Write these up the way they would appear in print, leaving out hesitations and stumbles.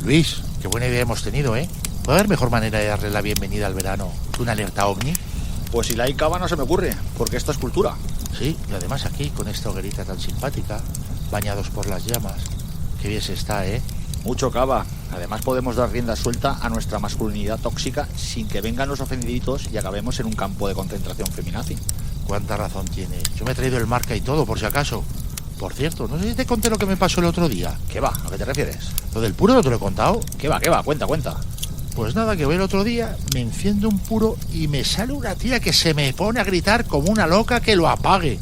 Luis, qué buena idea hemos tenido, ¿eh? ¿Puede haber mejor manera de darle la bienvenida al verano que una alerta ovni? Pues si la hay cava no se me ocurre, porque esto es cultura. Sí, y además aquí, con esta hoguerita tan simpática, bañados por las llamas, qué bien se está, ¿eh? Mucho cava. Además podemos dar rienda suelta a nuestra masculinidad tóxica sin que vengan los ofendiditos y acabemos en un campo de concentración feminazi. Cuánta razón tiene. Yo me he traído el marca y todo, por si acaso. Por cierto, no sé si te conté lo que me pasó el otro día. ¿Qué va? ¿A qué te refieres? ¿Lo del puro no te lo he contado? ¿Qué va? Cuenta. Pues nada, que voy el otro día, me enciendo un puro y me sale una tía que se me pone a gritar como una loca que lo apague.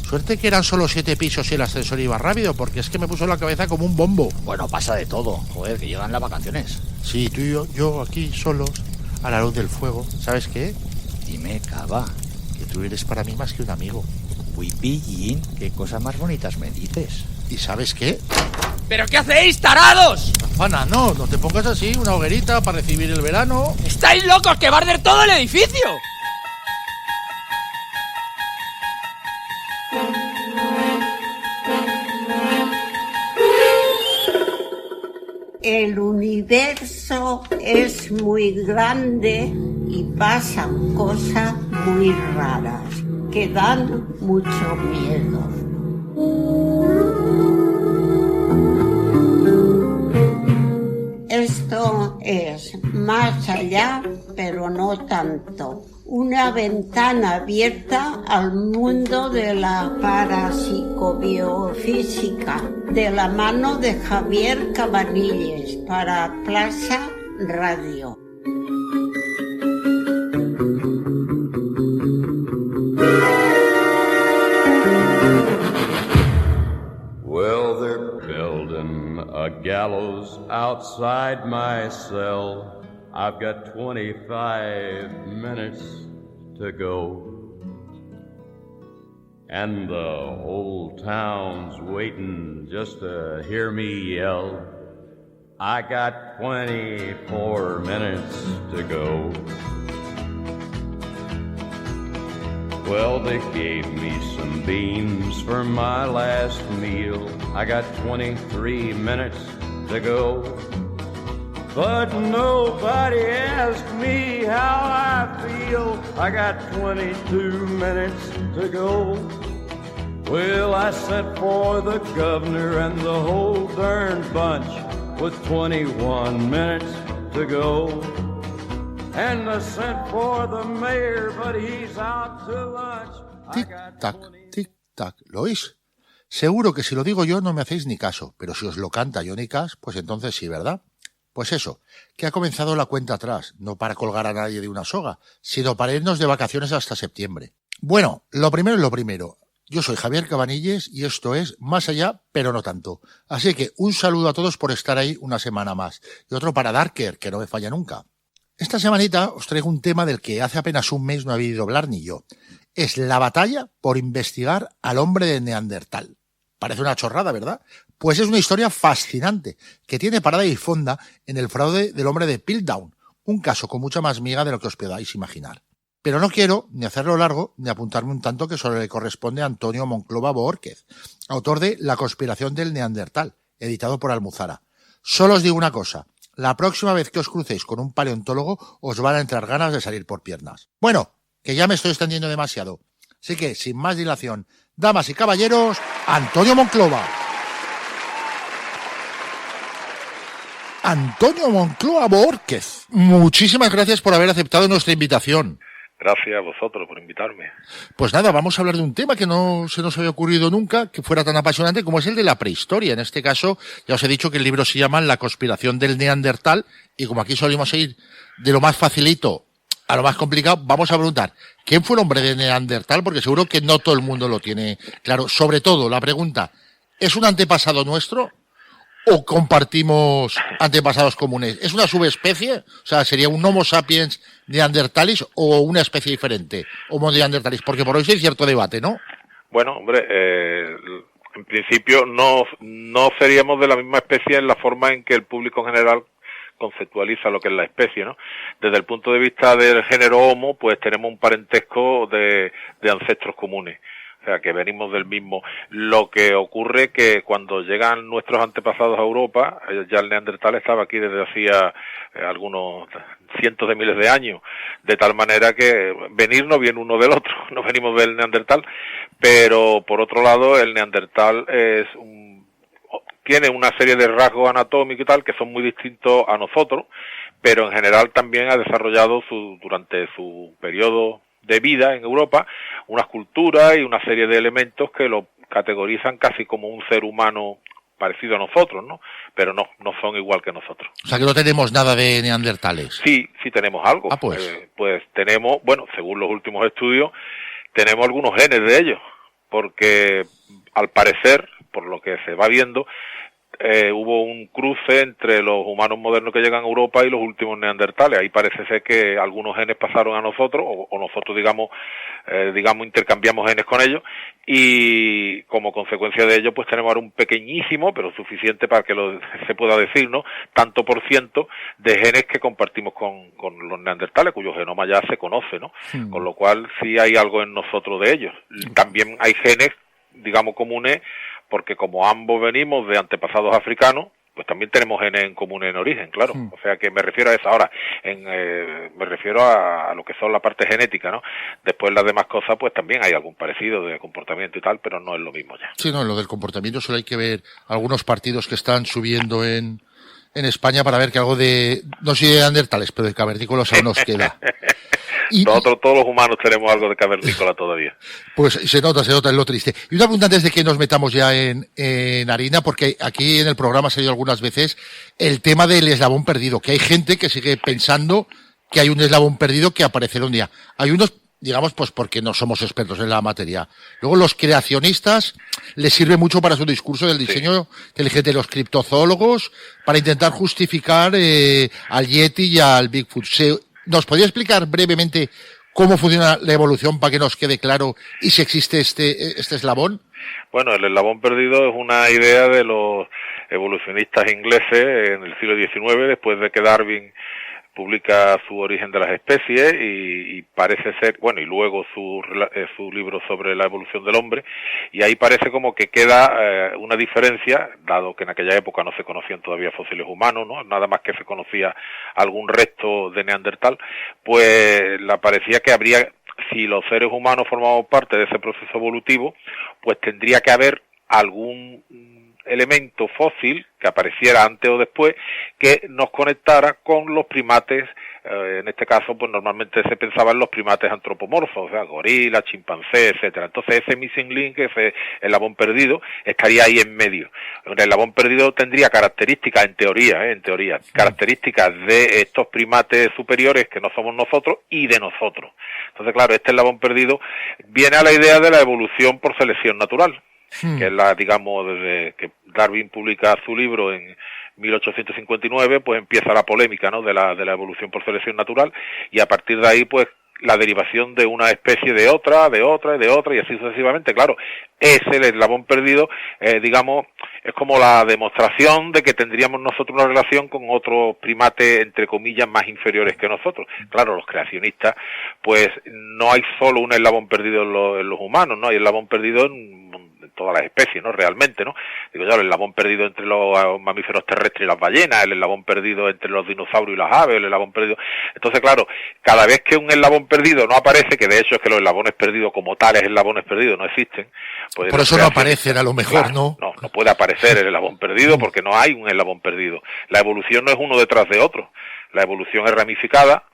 Suerte que eran solo 7 pisos y el ascensor iba rápido, porque es que me puso la cabeza como un bombo. Bueno, pasa de todo. Joder, que llegan las vacaciones. Sí, tú y yo aquí solos, a la luz del fuego. ¿Sabes qué? Dime, cava. Que tú eres para mí más que un amigo. Uy, pillín, qué cosas más bonitas me dices. ¿Y sabes qué? ¿Pero qué hacéis, tarados? Ana, no te pongas así, una hoguerita para recibir el verano. ¡Estáis locos, que va a arder todo el edificio! El universo es muy grande y pasan cosas muy raras que dan mucho miedo. Esto es más allá, pero no tanto. Una ventana abierta al mundo de la parapsicobiofísica, de la mano de Javier Cabanilles, para Plaza Radio. Well, they're building a gallows outside my cell. I've got 25 minutes to go. And the whole town's waiting just to hear me yell. I got 24 minutes to go. Well, they gave me some beans for my last meal. I got 23 minutes to go. But nobody asked me how I feel. I got 22 minutes to go. Well, I sent for the governor and the whole darn bunch with 21 minutes to go. And I sent for the mayor, but he's out to lunch. Tic-tac, tic-tac. ¿Lo oís? Seguro que si lo digo yo no me hacéis ni caso, pero si os lo canta Johnny Cash, pues entonces sí, ¿verdad? Pues eso, que ha comenzado la cuenta atrás, no para colgar a nadie de una soga, sino para irnos de vacaciones hasta septiembre. Bueno, lo primero es lo primero. Yo soy Javier Cabanilles y esto es Más Allá, pero no tanto. Así que un saludo a todos por estar ahí una semana más. Y otro para Darker, que no me falla nunca. Esta semanita os traigo un tema del que hace apenas un mes no había oído hablar ni yo. Es la batalla por investigar al hombre de Neandertal. Parece una chorrada, ¿verdad? Pues es una historia fascinante, que tiene parada y fonda en el fraude del hombre de Piltdown, un caso con mucha más miga de lo que os podáis imaginar. Pero no quiero ni hacerlo largo, ni apuntarme un tanto que solo le corresponde a Antonio Monclova Boórquez, autor de La conspiración del Neandertal, editado por Almuzara. Solo os digo una cosa, la próxima vez que os crucéis con un paleontólogo os van a entrar ganas de salir por piernas. Bueno, que ya me estoy extendiendo demasiado. Así que, sin más dilación, damas y caballeros, Antonio Monclova. Antonio Monclova Boórquez, muchísimas gracias por haber aceptado nuestra invitación. Gracias a vosotros por invitarme. Pues nada, vamos a hablar de un tema que no se nos había ocurrido nunca, que fuera tan apasionante como es el de la prehistoria. En este caso, ya os he dicho que el libro se llama La conspiración del Neandertal, y como aquí solemos ir de lo más facilito a lo más complicado, vamos a preguntar, ¿quién fue el hombre de Neandertal? Porque seguro que no todo el mundo lo tiene claro. Sobre todo, la pregunta, ¿es un antepasado nuestro o compartimos antepasados comunes? ¿Es una subespecie? O sea, ¿sería un Homo sapiens neandertalis o una especie diferente? Homo neandertalis, porque por hoy hay cierto debate, ¿no? Bueno, hombre, en principio no seríamos de la misma especie en la forma en que el público en general conceptualiza lo que es la especie, ¿no? Desde el punto de vista del género Homo, pues tenemos un parentesco de ancestros comunes. O sea, que venimos del mismo. Lo que ocurre que cuando llegan nuestros antepasados a Europa, ya el neandertal estaba aquí desde hacía algunos cientos de miles de años, de tal manera que venir no viene uno del otro, no venimos del neandertal, pero por otro lado el neandertal tiene una serie de rasgos anatómicos y tal que son muy distintos a nosotros, pero en general también ha desarrollado durante su periodo de vida en Europa unas culturas y una serie de elementos que lo categorizan casi como un ser humano parecido a nosotros, ¿no? Pero no son igual que nosotros. O sea que no tenemos nada de neandertales. Sí tenemos algo. Pues tenemos, bueno, según los últimos estudios, tenemos algunos genes de ellos, porque al parecer, por lo que se va viendo, hubo un cruce entre los humanos modernos que llegan a Europa y los últimos neandertales. Ahí parece ser que algunos genes pasaron a nosotros, o nosotros digamos intercambiamos genes con ellos, y como consecuencia de ello pues tenemos ahora un pequeñísimo, pero suficiente para que se pueda decir, ¿no?, tanto por ciento de genes que compartimos con los neandertales, cuyo genoma ya se conoce, ¿no? Con lo cual sí hay algo en nosotros de ellos. También hay genes, digamos, comunes, porque como ambos venimos de antepasados africanos, pues también tenemos genes en común en origen, claro. O sea que me refiero a eso. Ahora, me refiero a lo que son la parte genética, ¿no? Después las demás cosas, pues también hay algún parecido de comportamiento y tal, pero no es lo mismo ya. Sí, no, lo del comportamiento solo hay que ver algunos partidos que están subiendo en España para ver que algo de, no sé de neandertales, pero de cavernícolas aún nos queda. Nosotros todos los humanos tenemos algo de cavernícola todavía. Pues se nota, es lo triste. Y una pregunta antes de que nos metamos ya en harina, porque aquí en el programa ha salido algunas veces el tema del eslabón perdido, que hay gente que sigue pensando que hay un eslabón perdido que aparecerá un día. Hay unos, digamos, pues porque no somos expertos en la materia. Luego los creacionistas les sirve mucho para su discurso del diseño inteligente, los criptozoólogos, para intentar justificar al Yeti y al Bigfoot. ¿Nos podría explicar brevemente cómo funciona la evolución para que nos quede claro y si existe este eslabón? Bueno, el eslabón perdido es una idea de los evolucionistas ingleses en el siglo XIX, después de que Darwin publica su origen de las especies y parece ser, bueno, y luego su libro sobre la evolución del hombre, y ahí parece como que queda una diferencia, dado que en aquella época no se conocían todavía fósiles humanos, ¿no?, nada más que se conocía algún resto de neandertal, pues parecía que habría, si los seres humanos formamos parte de ese proceso evolutivo, pues tendría que haber algún elemento fósil que apareciera antes o después que nos conectara con los primates. En este caso pues normalmente se pensaba en los primates antropomorfos, o sea, gorilas, chimpancés, etcétera. Entonces ese missing link, ese eslabón perdido, estaría ahí en medio. El eslabón perdido tendría características, en teoría, características de estos primates superiores que no somos nosotros y de nosotros. Entonces claro, este eslabón perdido viene a la idea de la evolución por selección natural, que es desde que Darwin publica su libro en 1859, pues empieza la polémica, ¿no?, de la evolución por selección natural, y a partir de ahí pues la derivación de una especie de otra y así sucesivamente. Claro, el eslabón perdido, digamos, es como la demostración de que tendríamos nosotros una relación con otros primates, entre comillas, más inferiores que nosotros. Claro, los creacionistas, pues no hay solo un eslabón perdido en los humanos, ¿no? Hay eslabón perdido en todas las especies, ¿no?, realmente, ¿no? Digo yo, el eslabón perdido entre los mamíferos terrestres y las ballenas, el eslabón perdido entre los dinosaurios y las aves, el eslabón perdido. Entonces, claro, cada vez que un eslabón perdido no aparece, que de hecho es que los eslabones perdidos como tales eslabones perdidos no existen, pues por eso no aparecen, a lo mejor, claro, no puede aparecer el eslabón perdido porque no hay un eslabón perdido. La evolución no es uno detrás de otro, la evolución es ramificada.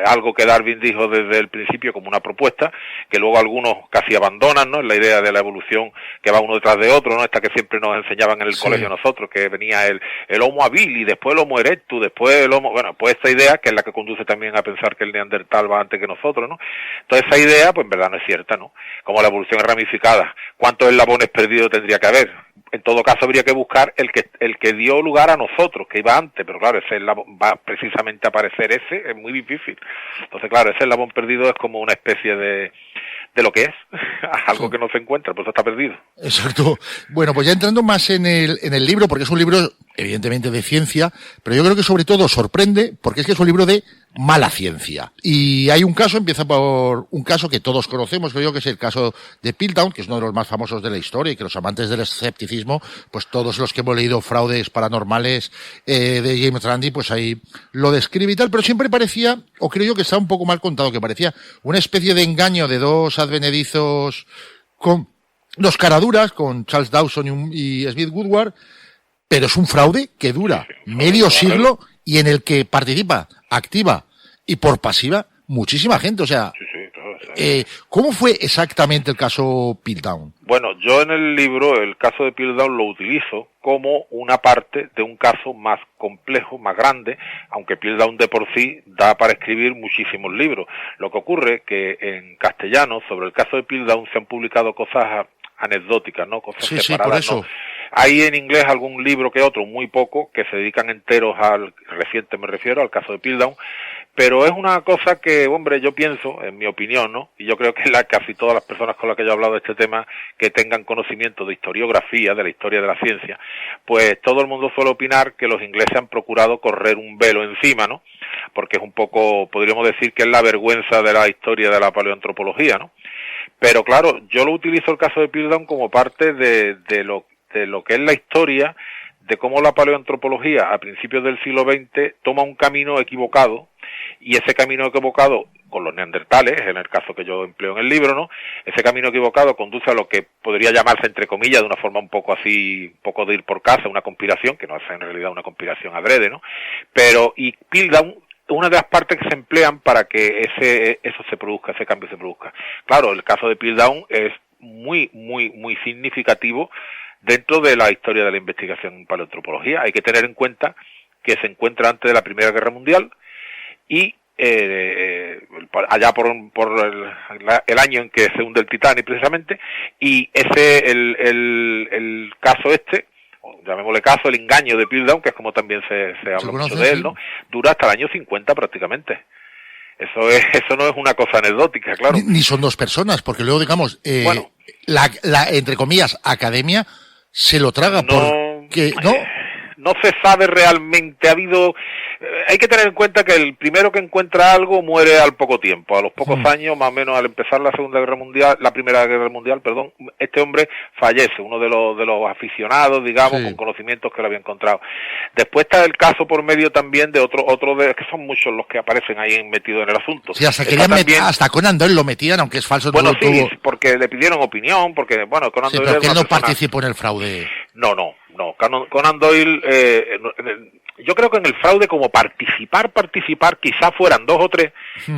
Algo que Darwin dijo desde el principio como una propuesta, que luego algunos casi abandonan, ¿no?, la idea de la evolución que va uno detrás de otro, ¿no?, esta que siempre nos enseñaban en el colegio nosotros, que venía el Homo habilis, después el Homo erectus, después el Homo... Bueno, pues esta idea, que es la que conduce también a pensar que el neandertal va antes que nosotros, ¿no? Entonces esa idea, pues en verdad no es cierta, ¿no? Como la evolución es ramificada, ¿cuántos eslabones perdidos tendría que haber? En todo caso habría que buscar el que dio lugar a nosotros, que iba antes, pero claro, ese eslabón va precisamente a aparecer es muy difícil. Entonces claro, ese eslabón perdido es como una especie de lo que es, algo que no se encuentra, pues está perdido. Exacto. Bueno, pues ya entrando más en el libro, porque es un libro evidentemente de ciencia, pero yo creo que sobre todo sorprende, porque es que es un libro de mala ciencia. Y hay un caso, empieza por un caso que todos conocemos, creo yo, que es el caso de Piltdown, que es uno de los más famosos de la historia y que los amantes del escepticismo, pues todos los que hemos leído Fraudes paranormales de James Randi, pues ahí lo describe y tal, pero siempre parecía, o creo yo que está un poco mal contado, que parecía una especie de engaño de dos advenedizos con dos caraduras, con Charles Dawson y Smith Woodward, pero es un fraude que dura medio siglo y en el que participa, activa y por pasiva muchísima gente. O sea, ¿cómo fue exactamente el caso Piltdown? Bueno, yo en el libro el caso de Piltdown lo utilizo como una parte de un caso más complejo, más grande, aunque Piltdown de por sí da para escribir muchísimos libros. Lo que ocurre que en castellano sobre el caso de Piltdown se han publicado cosas anecdóticas, ¿no? Cosas separadas, sí, por eso. ¿no? Hay en inglés algún libro que otro, muy poco, que se dedican enteros al reciente, me refiero, al caso de Piltdown, pero es una cosa que, hombre, yo pienso, en mi opinión, ¿no? Y yo creo que casi todas las personas con las que yo he hablado de este tema, que tengan conocimiento de historiografía, de la historia de la ciencia, pues todo el mundo suele opinar que los ingleses han procurado correr un velo encima, ¿no? Porque es un poco, podríamos decir que es la vergüenza de la historia de la paleoantropología, ¿no? Pero claro, yo lo utilizo el caso de Piltdown como parte de lo que es la historia de cómo la paleoantropología a principios del siglo XX toma un camino equivocado, y ese camino equivocado con los neandertales, en el caso que yo empleo en el libro, ¿no? Ese camino equivocado conduce a lo que podría llamarse, entre comillas, de una forma un poco así, un poco de ir por casa, una conspiración, que no es en realidad una conspiración adrede, ¿no? Pero, y Piltdown, una de las partes que se emplean para que eso se produzca, ese cambio se produzca. Claro, el caso de Piltdown es muy significativo dentro de la historia de la investigación en paleoantropología. Hay que tener en cuenta que se encuentra antes de la Primera Guerra Mundial y allá por el año en que se hunde el Titanic precisamente, y el caso llamémosle caso, el engaño de Piltdown, que es como también se habla mucho de él, ¿no? Dura hasta el año 50 prácticamente. Eso no es una cosa anecdótica, claro. Ni son dos personas, porque luego, digamos, bueno, la entre comillas, academia se lo traga porque, ¿no? No se sabe realmente, hay que tener en cuenta que el primero que encuentra algo muere al poco tiempo, a los pocos años, más o menos al empezar la Primera Guerra Mundial, este hombre fallece, uno de los aficionados, digamos, con conocimientos que lo había encontrado. Después está el caso por medio también de otro que son muchos los que aparecen ahí metidos en el asunto. Sí, hasta Conan Doyle lo metían, aunque es falso. Bueno, sí, porque le pidieron opinión, porque, bueno, Conan Doyle pero que él no participó en el fraude. No, Conan Doyle, yo creo que en el fraude como participar, quizás fueran 2 o 3,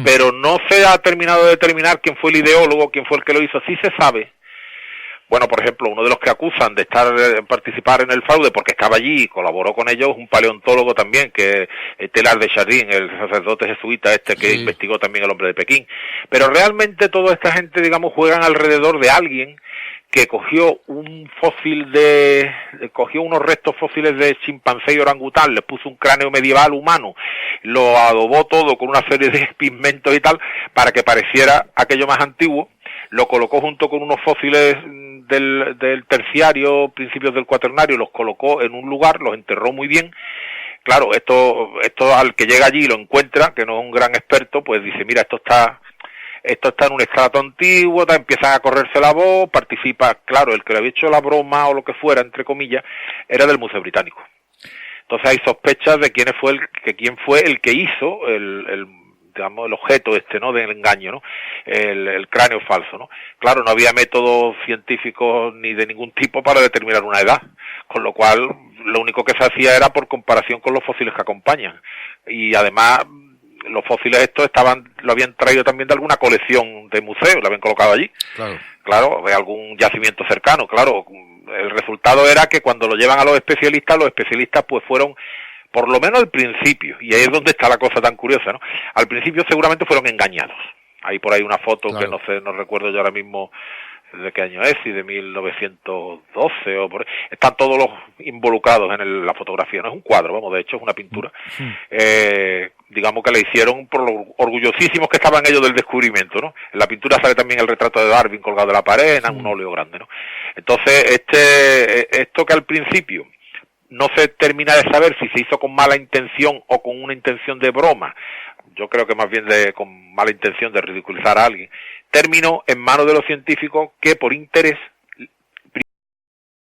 pero no se ha terminado de determinar quién fue el ideólogo, quién fue el que lo hizo. Sí se sabe. Bueno, por ejemplo, uno de los que acusan de participar en el fraude porque estaba allí y colaboró con ellos, un paleontólogo también, que es Teilhard de Chardin, el sacerdote jesuita que investigó también el hombre de Pekín. Pero realmente toda esta gente, digamos, juegan alrededor de alguien que cogió cogió unos restos fósiles de chimpancé y orangután, le puso un cráneo medieval humano, lo adobó todo con una serie de pigmentos y tal, para que pareciera aquello más antiguo, lo colocó junto con unos fósiles del terciario, principios del cuaternario, los colocó en un lugar, los enterró muy bien. Claro, esto al que llega allí y lo encuentra, que no es un gran experto, pues dice, mira, esto está en un estrato antiguo, empiezan a correrse la voz, participa, claro, el que le había hecho la broma o lo que fuera, entre comillas, era del Museo Británico. Entonces hay sospechas de quién fue el que hizo digamos, el objeto ¿no? del engaño, ¿no? El cráneo falso, ¿no? Claro, no había métodos científicos ni de ningún tipo para determinar una edad, con lo cual lo único que se hacía era por comparación con los fósiles que acompañan. Y además los fósiles estos lo habían traído también de alguna colección de museo, lo habían colocado allí. Claro, de algún yacimiento cercano, claro. El resultado era que cuando lo llevan a los especialistas pues fueron, por lo menos al principio, y ahí es donde está la cosa tan curiosa, ¿no? Al principio seguramente fueron engañados. Hay por ahí una foto que no recuerdo yo ahora mismo de qué año es, si de 1912 o por ahí. Están todos los involucrados en la fotografía, no es un cuadro, vamos, de hecho es una pintura. Digamos que la hicieron por lo orgullosísimos que estaban ellos del descubrimiento, ¿no? En la pintura sale también el retrato de Darwin colgado de la pared, en un óleo grande, ¿no? Entonces, esto que al principio no se termina de saber si se hizo con mala intención o con una intención de broma, yo creo que más bien con mala intención de ridiculizar a alguien, terminó en manos de los científicos que por interés